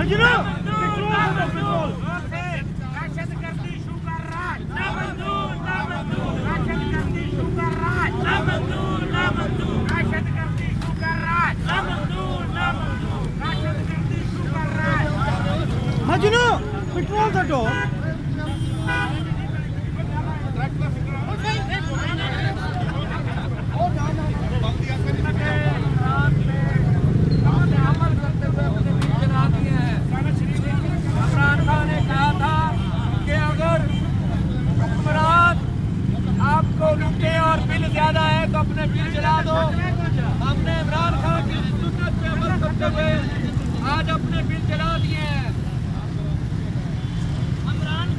Majnu Majnu petrol दटो आपको लुटे और बिल ज्यादा है तो अपने बिल जला दो। हमने इमरान खान की सुन्नत पे अमल करते हुए आज अपने बिल जला